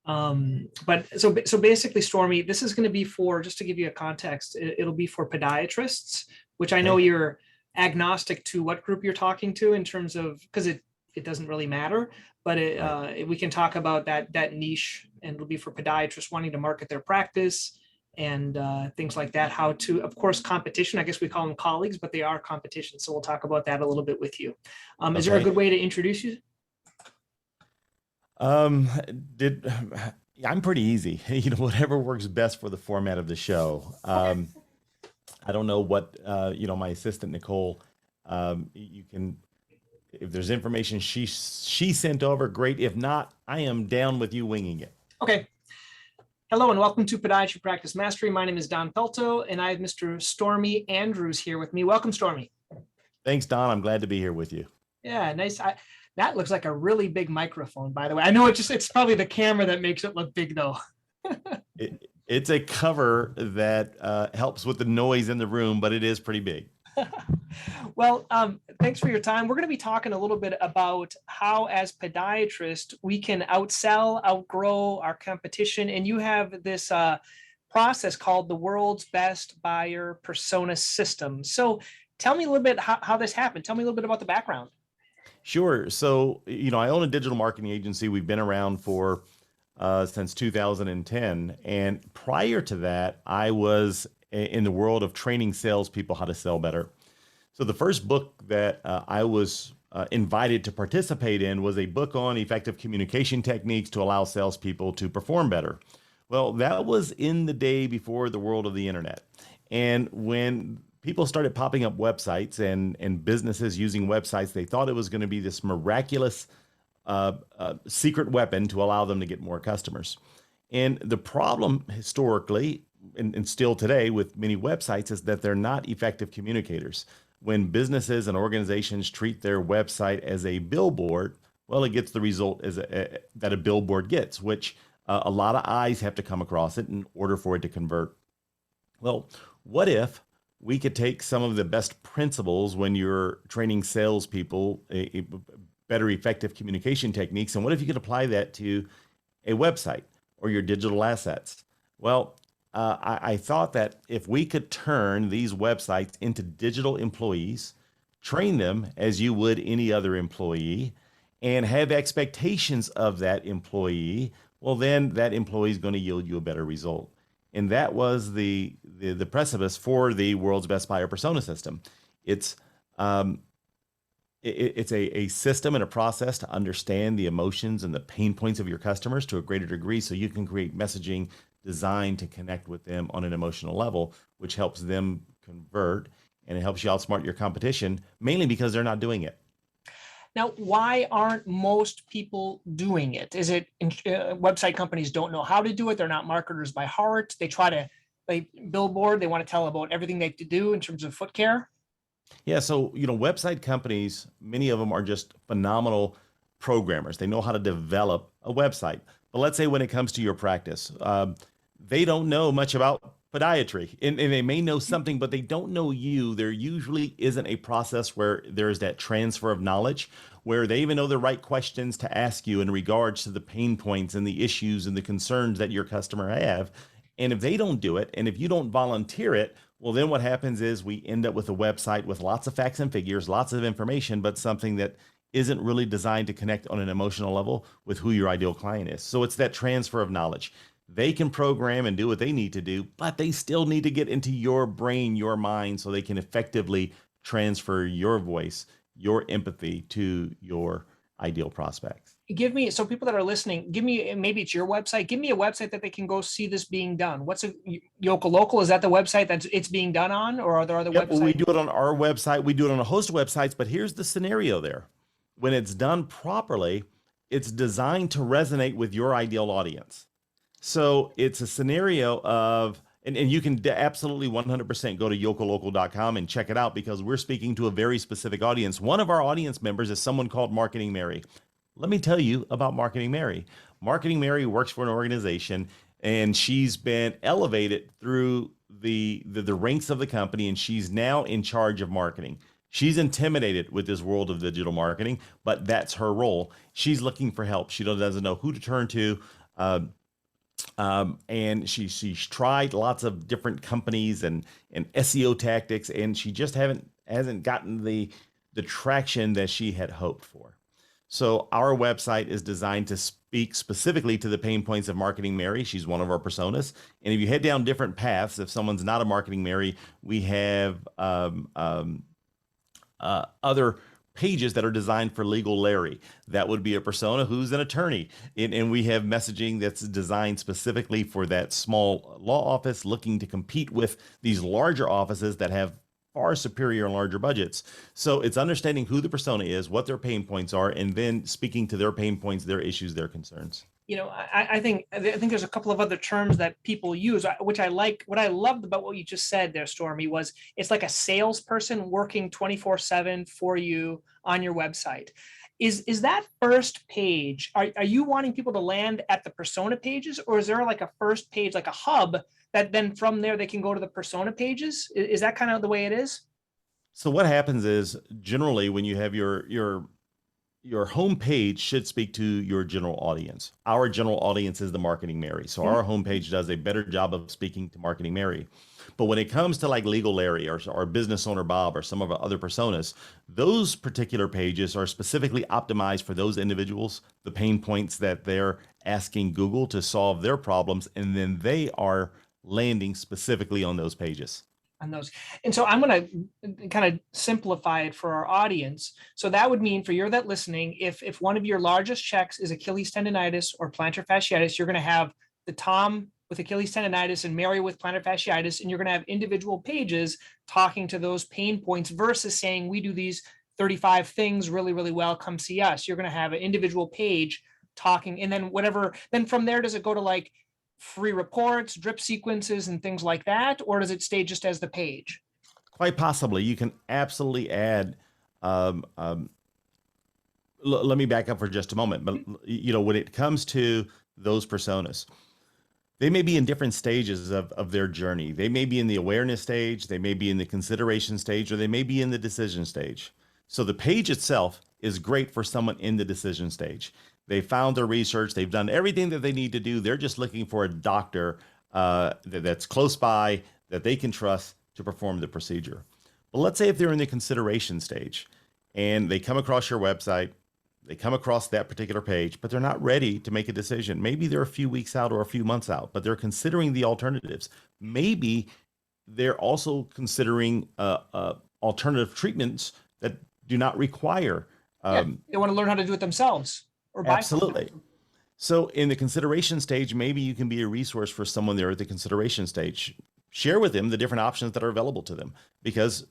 But so basically, Stormy, this is going to be for, just to give you a context, it'll be for podiatrists, which I know Okay. you're agnostic to what group you're talking to in terms of, because it doesn't really matter, but Right. we can talk about that niche, and it'll be for podiatrists wanting to market their practice and things like that. How to, of course, competition. I guess we call them colleagues, but they are competition. So we'll talk about that a little bit with you. Is there a Okay. good way to introduce you? Um, did I'm pretty easy. Whatever works best for the format of the show. Okay. I don't know what my assistant Nicole, you can, if there's information she sent over, great. If not, I am down with you winging it. Okay. Hello and welcome to Podiatry Practice Mastery. My name is Don Pelto and I have Mr. Stormy Andrews here with me. Welcome, Stormy. Thanks, Don. I'm glad to be here with you. Yeah, nice. That looks like a really big microphone, by the way. I know it's probably the camera that makes it look big though. It's a cover that helps with the noise in the room, but it is pretty big. Well, thanks for your time. We're going to be talking a little bit about how, as podiatrists, we can outsell, outgrow our competition. And you have this process called the world's best buyer persona system. So tell me a little bit how this happened. Tell me a little bit about the background. Sure. So, I own a digital marketing agency. We've been around for since 2010. And prior to that, I was in the world of training salespeople how to sell better. So the first book that I was invited to participate in was a book on effective communication techniques to allow salespeople to perform better. Well, that was in the day before the world of the internet. And when people started popping up websites and businesses using websites, they thought it was going to be this miraculous secret weapon to allow them to get more customers. And the problem historically, and still today with many websites, is that they're not effective communicators. When businesses and organizations treat their website as a billboard, well, it gets the result that a billboard gets, which a lot of eyes have to come across it in order for it to convert. Well, what if we could take some of the best principles when you're training salespeople, better effective communication techniques, and what if you could apply that to a website or your digital assets? Well, I thought that if we could turn these websites into digital employees, train them as you would any other employee, and have expectations of that employee, well, then that employee is going to yield you a better result. And that was the precipice for the world's best buyer persona system. It's um, it's a system and a process to understand the emotions and the pain points of your customers to a greater degree, so you can create messaging designed to connect with them on an emotional level, which helps them convert, and it helps you outsmart your competition, mainly because they're not doing it. Now, why aren't most people doing it? Is it website companies don't know how to do it? They're not marketers by heart. They billboard. They want to tell about everything they do in terms of foot care. Yeah, so website companies, many of them are just phenomenal programmers. They know how to develop a website. But let's say when it comes to your practice, they don't know much about podiatry, and they may know something, but they don't know you. There usually isn't a process where there's that transfer of knowledge, where they even know the right questions to ask you in regards to the pain points and the issues and the concerns that your customer have. And if they don't do it, and if you don't volunteer it, well, then what happens is we end up with a website with lots of facts and figures, lots of information, but something that isn't really designed to connect on an emotional level with who your ideal client is. So it's that transfer of knowledge. They can program and do what they need to do, but they still need to get into your brain, your mind, so they can effectively transfer your voice, your empathy to your ideal prospects. Give me, so people that are listening, give me, maybe it's your website. Give me a website that they can go see this being done. What's a Yoka Local? Is that the website that it's being done on, or are there other Yep, well, we websites? do it on our website. We do it on a host of websites, but here's the scenario there. When it's done properly, it's designed to resonate with your ideal audience. So it's a scenario of, and you can absolutely 100% go to yokalocal.com and check it out, because we're speaking to a very specific audience. One of our audience members is someone called Marketing Mary. Let me tell you about Marketing Mary. Marketing Mary works for an organization, and she's been elevated through the ranks of the company, and she's now in charge of marketing. She's intimidated with this world of digital marketing, but that's her role. She's looking for help. She doesn't know who to turn to. And she's tried lots of different companies and SEO tactics, and she just hasn't gotten the traction that she had hoped for. So our website is designed to speak specifically to the pain points of Marketing Mary. She's one of our personas. And if you head down different paths, if someone's not a Marketing Mary, we have other pages that are designed for Legal Larry. That would be a persona who's an attorney. And we have messaging that's designed specifically for that small law office looking to compete with these larger offices that have far superior and larger budgets. So it's understanding who the persona is, what their pain points are, and then speaking to their pain points, their issues, their concerns. I think there's a couple of other terms that people use, which I like. What I loved about what you just said there, Stormy, was it's like a salesperson working 24/7 for you on your website. Is that first page, are you wanting people to land at the persona pages, or is there like a first page, like a hub that then from there they can go to the persona pages? Is that kind of the way it is? So what happens is generally when you have your homepage should speak to your general audience. Our general audience is the Marketing Mary. So our homepage does a better job of speaking to Marketing Mary. But when it comes to like Legal Larry or Business Owner Bob or some of our other personas, those particular pages are specifically optimized for those individuals, the pain points that they're asking Google to solve their problems, and then they are landing specifically on those pages. On those. And so I'm going to kind of simplify it for our audience. So that would mean for you that listening, if one of your largest checks is Achilles tendonitis or plantar fasciitis, you're going to have the Tom with Achilles tendonitis and Mary with plantar fasciitis, and you're going to have individual pages talking to those pain points versus saying we do these 35 things really, really well, come see us. You're going to have an individual page talking, and then whatever, then from there, does it go to like free reports, drip sequences, and things like that? Or does it stay just as the page? Quite possibly. You can absolutely add. Let me back up for just a moment. But when it comes to those personas, they may be in different stages of their journey. They may be in the awareness stage, they may be in the consideration stage, or they may be in the decision stage. So the page itself is great for someone in the decision stage. They found their research. They've done everything that they need to do. They're just looking for a doctor that's close by that they can trust to perform the procedure. But let's say if they're in the consideration stage and they come across your website, they come across that particular page, but they're not ready to make a decision. Maybe they're a few weeks out or a few months out, but they're considering the alternatives. Maybe they're also considering alternative treatments that do not require. They want to learn how to do it themselves. Or absolutely. So in the consideration stage, maybe you can be a resource for someone there at the consideration stage. Share with them the different options that are available to them, because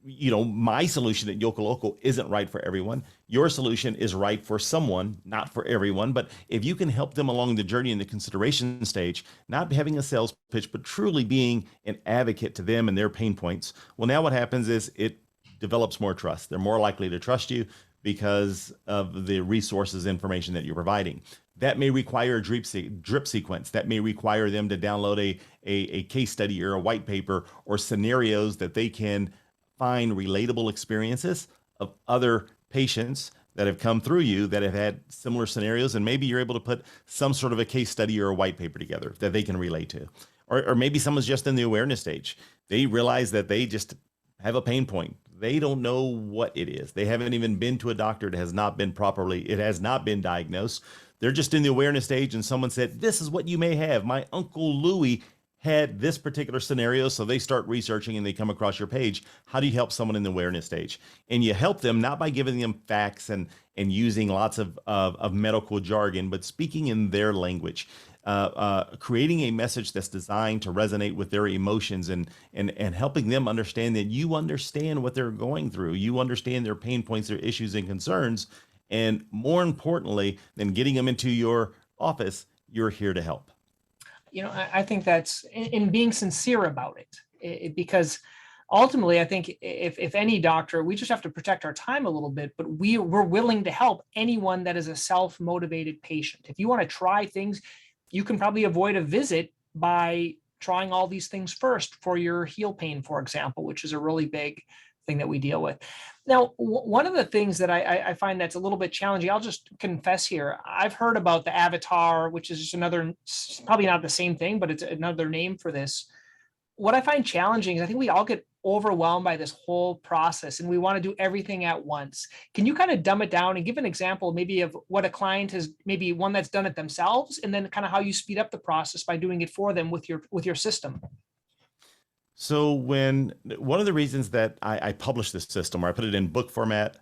my solution at Yoka Local isn't right for everyone. Your solution is right for someone, not for everyone. But if you can help them along the journey in the consideration stage, not having a sales pitch, but truly being an advocate to them and their pain points, well, now what happens is it develops more trust. They're more likely to trust you because of the resources, information that you're providing. That may require a drip sequence. That may require them to download a case study or a white paper or scenarios that they can find relatable experiences of other patients that have come through you that have had similar scenarios. And maybe you're able to put some sort of a case study or a white paper together that they can relate to. Or maybe someone's just in the awareness stage. They realize that they just have a pain point. They don't know what it is. They haven't even been to a doctor. It has not been diagnosed. They're just in the awareness stage, and someone said, this is what you may have. My Uncle Louie had this particular scenario. So they start researching and they come across your page. How do you help someone in the awareness stage? And you help them not by giving them facts and using lots of medical jargon, but speaking in their language. Creating a message that's designed to resonate with their emotions and helping them understand that you understand what they're going through. You understand their pain points, their issues and concerns. And more importantly than getting them into your office, you're here to help. I think that's in being sincere about it, because ultimately, I think if any doctor, we just have to protect our time a little bit, but we're willing to help anyone that is a self-motivated patient. If you want to try things, you can probably avoid a visit by trying all these things first for your heel pain, for example, which is a really big thing that we deal with. Now, one of the things that I find that's a little bit challenging, I'll just confess here, I've heard about the avatar, which is just another, probably not the same thing, but it's another name for this. What I find challenging is I think we all get overwhelmed by this whole process and we want to do everything at once. Can you kind of dumb it down and give an example maybe of what a client has, maybe one that's done it themselves, and then kind of how you speed up the process by doing it for them with your system? So when one of the reasons that I publish this system, or I put it in book format,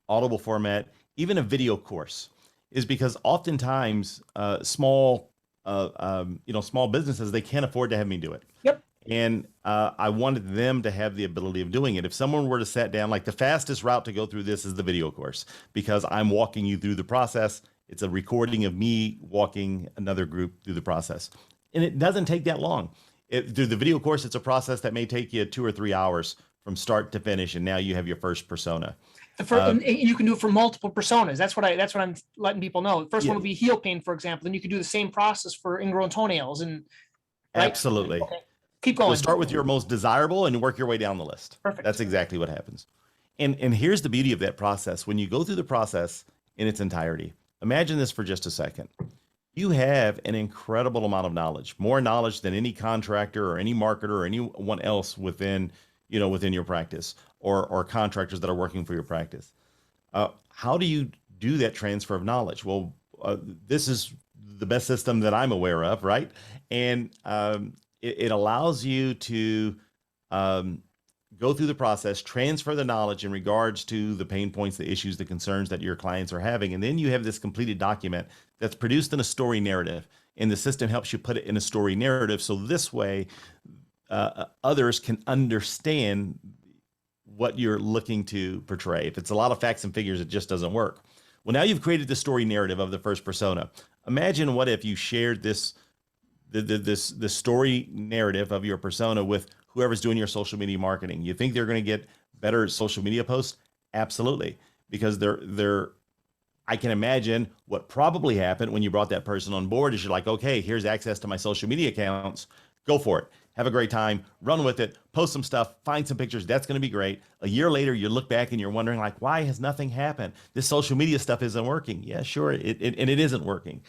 Audible format, even a video course, is because oftentimes small businesses, they can't afford to have me do it. Yep. And I wanted them to have the ability of doing it. If someone were to sit down, like the fastest route to go through this is the video course, because I'm walking you through the process. It's a recording of me walking another group through the process. And it doesn't take that long. Through the video course, it's a process that may take you 2 or 3 hours from start to finish. And now you have your first persona. And you can do it for multiple personas. That's what I'm letting people know. The first Yeah. one would be heel pain, for example. Then you could do the same process for ingrown toenails, and right? Absolutely. Okay. Keep So going. start with your most desirable and work your way down the list. Perfect. That's exactly what happens. And here's the beauty of that process. When you go through the process in its entirety, imagine this for just a second. You have an incredible amount of knowledge, more knowledge than any contractor or any marketer or anyone else within your practice, or contractors that are working for your practice. How do you do that transfer of knowledge? Well, this is the best system that I'm aware of, right? And it allows you to go through the process, transfer the knowledge in regards to the pain points, the issues, the concerns that your clients are having. And then you have this completed document that's produced in a story narrative. And the system helps you put it in a story narrative. So this way, others can understand what you're looking to portray. If it's a lot of facts and figures, it just doesn't work. Well, now you've created the story narrative of the first persona. Imagine what if you shared this story narrative of your persona with whoever's doing your social media marketing. You think they're going to get better social media posts? Absolutely. Because I can imagine what probably happened when you brought that person on board is you're like, okay, here's access to my social media accounts. Go for it. Have a great time, run with it, post some stuff, find some pictures. That's going to be great. A year later, you look back and you're wondering, like, why has nothing happened? This social media stuff isn't working. Yeah, sure. It isn't working.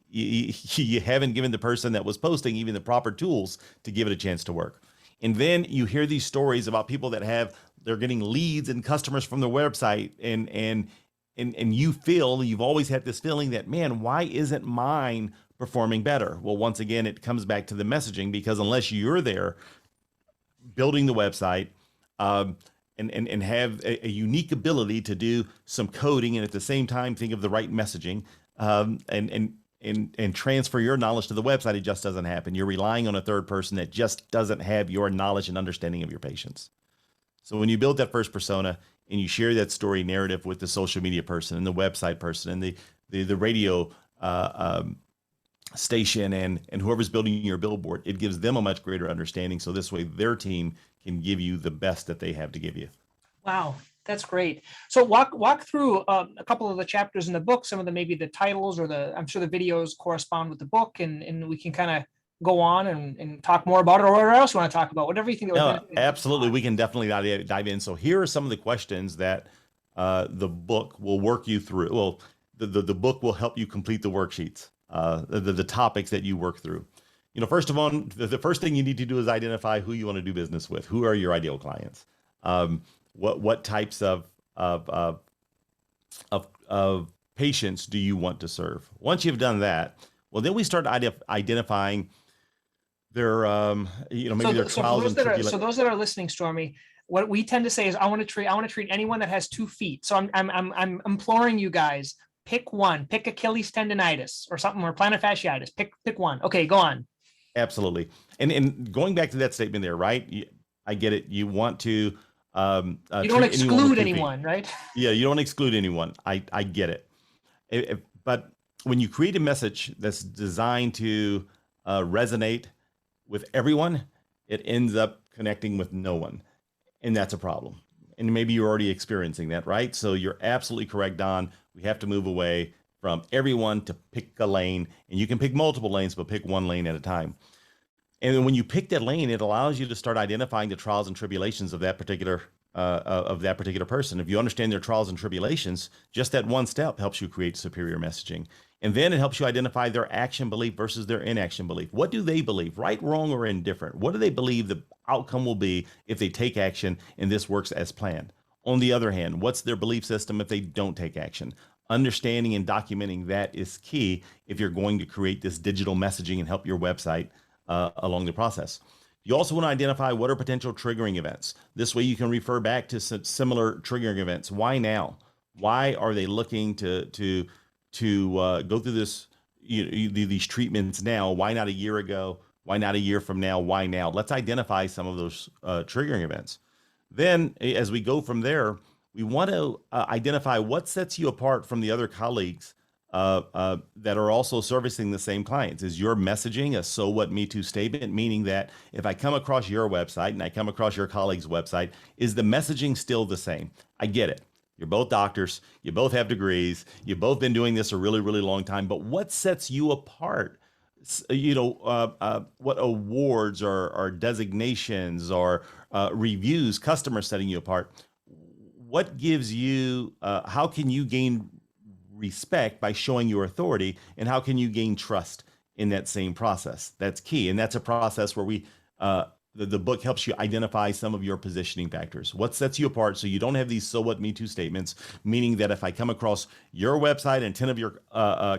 You haven't given the person that was posting even the proper tools to give it a chance to work. And then you hear these stories about people that they're getting leads and customers from their website, and you've always had this feeling that, man, why isn't mine performing better? Well, once again, it comes back to the messaging, because unless you're there building the website, and have a unique ability to do some coding, and at the same time think of the right messaging, and transfer your knowledge to the website, it just doesn't happen. You're relying on a third person that just doesn't have your knowledge and understanding of your patients. So when you build that first persona and you share that story narrative with the social media person and the website person and the radio station and whoever's building your billboard, it gives them a much greater understanding. So this way their team can give you the best that they have to give you. Wow, that's great. So walk through a couple of the chapters in the book, some of maybe the titles, or I'm sure the videos correspond with the book, and we can kind of go on and talk more about it, or whatever else you want to talk about, whatever you think. No, absolutely. We can definitely dive in. So here are some of the questions that the book will work you through. Well, the book will help you complete the worksheets, the topics that you work through. First of all, the first thing you need to do is identify who you want to do business with. Who are your ideal clients? What types of patients do you want to serve? Once you've done that, well, then we start identifying their, maybe their trials and tribulations. So those that are listening, Stormy, what we tend to say is, I want to treat anyone that has 2 feet. So I'm imploring you guys, pick one. Pick Achilles tendonitis or something, or plantar fasciitis. Pick one. Okay, go on. Absolutely. And going back to that statement there, right? I get it. You want to you don't exclude anyone, right? Yeah, you don't exclude anyone. I get it. But when you create a message that's designed to resonate with everyone, it ends up connecting with no one. And that's a problem. And maybe you're already experiencing that, right? So you're absolutely correct, Don. We have to move away from everyone to pick a lane. And you can pick multiple lanes, but pick one lane at a time. And then when you pick that lane, it allows you to start identifying the trials and tribulations of that particular of that particular person. If you understand their trials and tribulations, just that one step helps you create superior messaging. And then it helps you identify their action belief versus their inaction belief. What do they believe, right, wrong, or indifferent? What do they believe the outcome will be if they take action and this works as planned? On the other hand, what's their belief system if they don't take action? Understanding and documenting that is key if you're going to create this digital messaging and help your website along the process. You also want to identify what are potential triggering events. This way you can refer back to similar triggering events. Why now? Why are they looking to go through this, these treatments now? Why not a year ago? Why not a year from now? Why now? Let's identify some of those triggering events. Then as we go from there, we want to identify what sets you apart from the other colleagues that are also servicing the same clients. Is your messaging a "so what, me too" statement? Meaning that if I come across your website and I come across your colleague's website, is the messaging still the same? I get it. You're both doctors. You both have degrees. You've both been doing this a really, really long time. But what sets you apart? What awards or designations or reviews, customers setting you apart? What gives you, how can you gain respect by showing your authority, and how can you gain trust in that same process? That's key. And that's a process where the book helps you identify some of your positioning factors. What sets you apart so you don't have these "so what, me too" statements, meaning that if I come across your website and 10 of your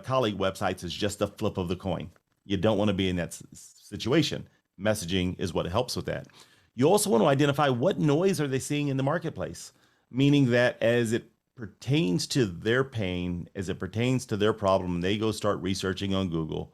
colleague websites, is just a flip of the coin. You don't want to be in that situation. Messaging is what helps with that. You also want to identify what noise are they seeing in the marketplace, meaning that as it pertains to their pain, as it pertains to their problem, they go start researching on Google.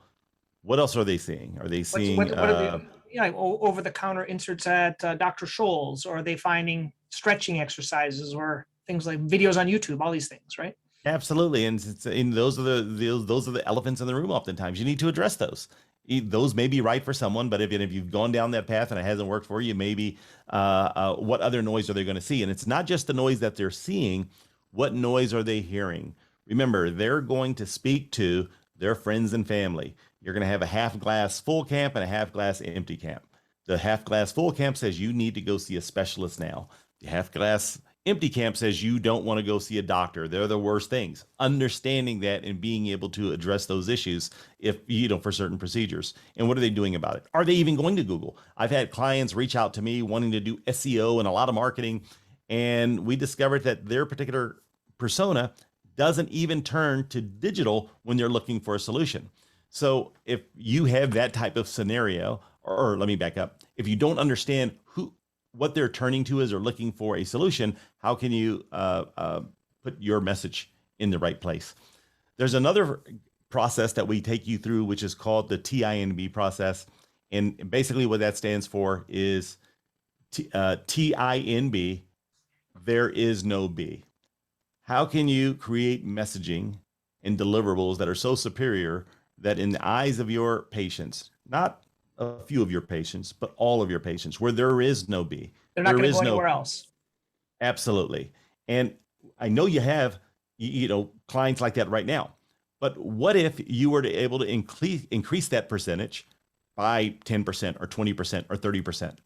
What else are they seeing? Are they seeing what are the over-the-counter inserts at Dr. Scholl's, or are they finding stretching exercises or things like videos on YouTube? All these things, right? Absolutely, and those are the elephants in the room. Oftentimes, you need to address those. Those may be right for someone, but if you've gone down that path and it hasn't worked for you, maybe what other noise are they going to see? And it's not just the noise that they're seeing. What noise are they hearing? Remember, they're going to speak to their friends and family. You're going to have a half glass full camp and a half glass empty camp. The half glass full camp says you need to go see a specialist now. The half glass empty camp says you don't want to go see a doctor. They're the worst things. Understanding that and being able to address those issues for certain procedures. And what are they doing about it? Are they even going to Google? I've had clients reach out to me wanting to do SEO and a lot of marketing, and we discovered that their particular persona doesn't even turn to digital when they're looking for a solution. So if you have that type of scenario, or let me back up, if you don't understand what they're turning to as they're looking for a solution, how can you put your message in the right place? There's another process that we take you through, which is called the TINB process. And basically what that stands for is TINB, there is no B. How can you create messaging and deliverables that are so superior that in the eyes of your patients, not a few of your patients, but all of your patients, where there is no B. They're not going to go anywhere else. Absolutely. And I know you have, clients like that right now, but what if you were to able to increase that percentage by 10% or 20% or 30%?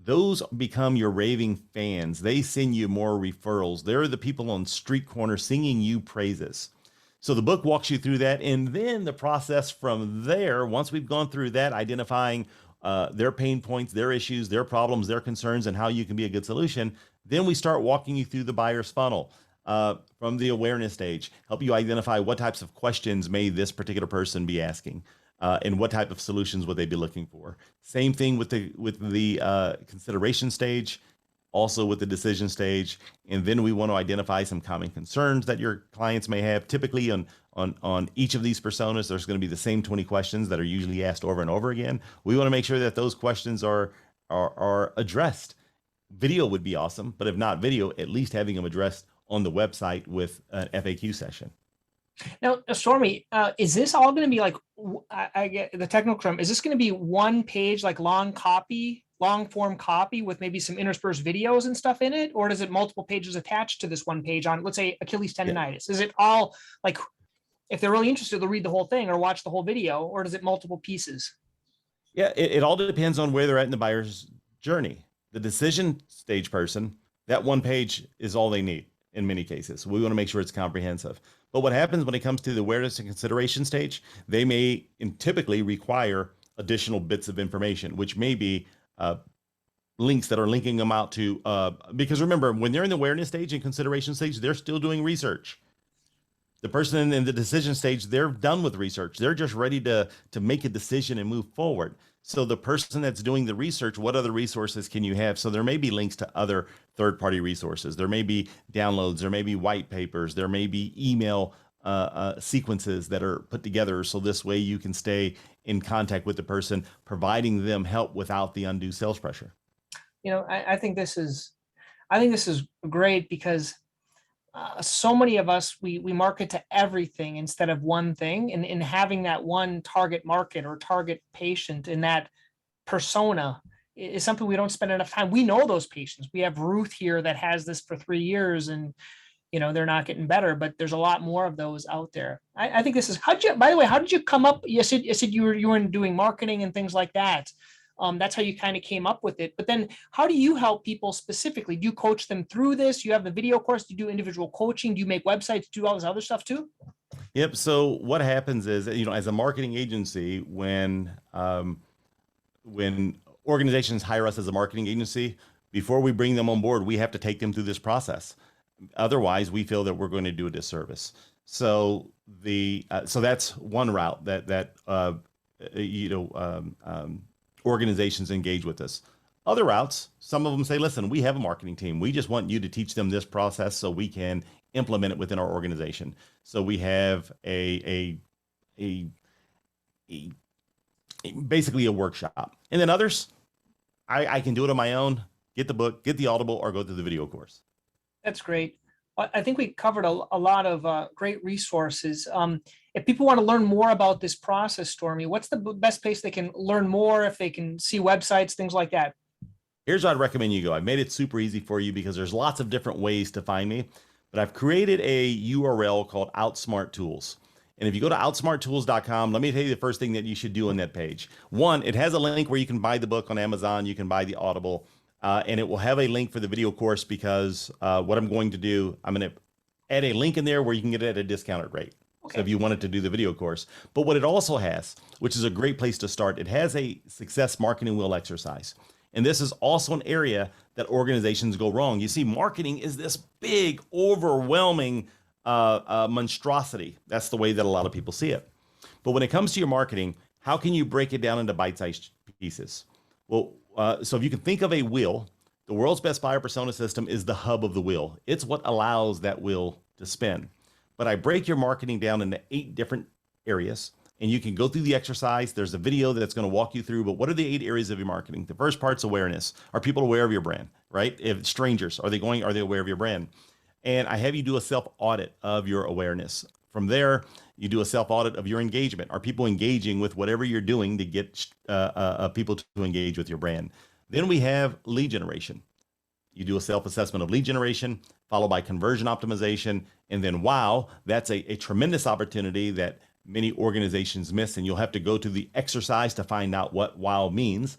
Those become your raving fans. They send you more referrals. They're the people on street corners singing you praises. So the book walks you through that. And then the process from there, once we've gone through that, identifying their pain points, their issues, their problems, their concerns, and how you can be a good solution, then we start walking you through the buyer's funnel from the awareness stage, help you identify what types of questions may this particular person be asking. And what type of solutions would they be looking for? Same thing with the consideration stage, also with the decision stage. And then we want to identify some common concerns that your clients may have. Typically on each of these personas, there's going to be the same 20 questions that are usually asked over and over again. We want to make sure that those questions are addressed. Video would be awesome, but if not video, at least having them addressed on the website with an FAQ session. Now, Stormy, is this all going to be like, I get the technical term, is this going to be one page, like long form copy with maybe some interspersed videos and stuff in it? Or is it multiple pages attached to this one page on, let's say, Achilles tendonitis? Yeah. Is it all like, if they're really interested, they'll read the whole thing or watch the whole video, or is it multiple pieces? Yeah, it all depends on where they're at in the buyer's journey. The decision stage person That one page is all they need in many cases. We want to make sure it's comprehensive. But what happens when it comes to the awareness and consideration stage, they may and typically require additional bits of information, which may be links that are linking them out to, because remember, when they're in the awareness stage and consideration stage, they're still doing research. The person in the decision stage, they're done with research. They're just ready to make a decision and move forward. So the person that's doing the research, what other resources can you have? So there may be links to other third-party resources. There may be downloads. There may be white papers. There may be email sequences that are put together. So this way you can stay in contact with the person, providing them help without the undue sales pressure. I think this is great because so many of us, we market to everything instead of one thing, and in having that one target market or target patient in that persona is something we don't spend enough time. We know those patients. We have Ruth here that has this for 3 years, and they're not getting better, but there's a lot more of those out there. I think this is, by the way, how did you come up? You said you were doing marketing and things like that. That's how you kind of came up with it. But then how do you help people specifically? Do you coach them through this? You have the video course? Do you do individual coaching? Do you make websites? Do all this other stuff too? Yep. So what happens is, as a marketing agency, when organizations hire us as a marketing agency, before we bring them on board, we have to take them through this process. Otherwise, we feel that we're going to do a disservice. So so that's one route that organizations engage with us. Other routes, some of them say, listen, we have a marketing team. We just want you to teach them this process so we can implement it within our organization. So we have basically a workshop. And then others, I can do it on my own, get the book, get the Audible, or go through the video course. That's great. I think we covered a lot of great resources. If people want to learn more about this process, Stormy, what's the best place they can learn more, if they can see websites, things like that? Here's what I'd recommend you go. I've made it super easy for you because there's lots of different ways to find me, but I've created a URL called Outsmart Tools. And if you go to outsmarttools.com, let me tell you the first thing that you should do on that page. One, it has a link where you can buy the book on Amazon. You can buy the Audible. And it will have a link for the video course because what I'm going to do, I'm going to add a link in there where you can get it at a discounted rate. Okay. So if you wanted to do the video course. But what it also has, which is a great place to start, it has a success marketing wheel exercise. And this is also an area that organizations go wrong. You see, marketing is this big, overwhelming monstrosity. That's the way that a lot of people see it. But when it comes to your marketing, how can you break it down into bite-sized pieces? Well, so if you can think of a wheel, the world's best buyer persona system is the hub of the wheel. It's what allows that wheel to spin. But I break your marketing down into 8 different areas, and you can go through the exercise. There's a video that's going to walk you through, but what are the 8 areas of your marketing? The first part's awareness. Are people aware of your brand, right? If strangers, are they aware of your brand? And I have you do a self-audit of your awareness. From there, you do a self-audit of your engagement. Are people engaging with whatever you're doing to get people to engage with your brand? Then we have lead generation. You do a self-assessment of lead generation, followed by conversion optimization. And then, wow, that's a tremendous opportunity that many organizations miss. And you'll have to go to the exercise to find out what wow means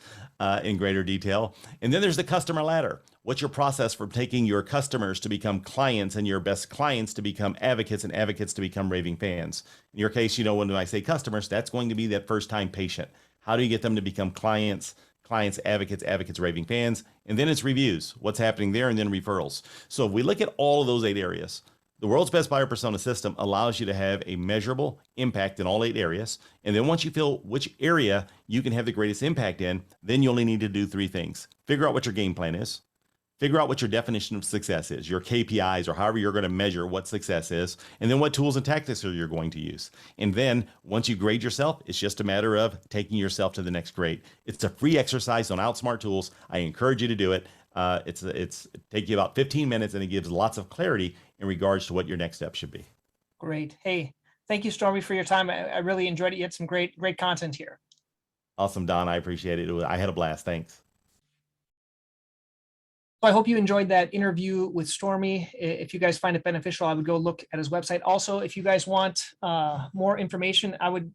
in greater detail. And then there's the customer ladder. What's your process for taking your customers to become clients and your best clients to become advocates and advocates to become raving fans? In your case, when I say customers, that's going to be that first-time patient. How do you get them to become clients, advocates, raving fans? And then it's reviews, what's happening there, and then referrals. So if we look at all of those 8 areas, the world's best buyer persona system allows you to have a measurable impact in all 8 areas. And then once you feel which area you can have the greatest impact in, then you only need to do 3 things. Figure out what your game plan is. Figure out what your definition of success is, your KPIs, or however you're going to measure what success is, and then what tools and tactics are you going to use. And then once you grade yourself, it's just a matter of taking yourself to the next grade. It's a free exercise on Outsmart Tools. I encourage you to do it. It takes you about 15 minutes, and it gives lots of clarity in regards to what your next step should be. Great. Hey, thank you, Stormy, for your time. I really enjoyed it. You had some great content here. Awesome, Don. I appreciate it. I had a blast. Thanks. So I hope you enjoyed that interview with Stormy. If you guys find it beneficial, I would go look at his website. Also, if you guys want more information, I would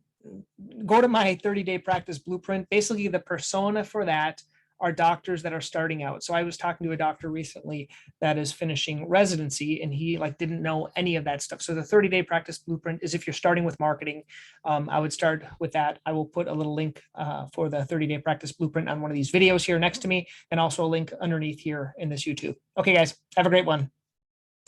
go to my 30-day practice blueprint. Basically, the persona for that are doctors that are starting out. So I was talking to a doctor recently that is finishing residency, and he like didn't know any of that stuff. So the 30-day practice blueprint is if you're starting with marketing, I would start with that. I will put a little link for the 30-day practice blueprint on one of these videos here next to me, and also a link underneath here in this YouTube. Okay, guys, have a great one.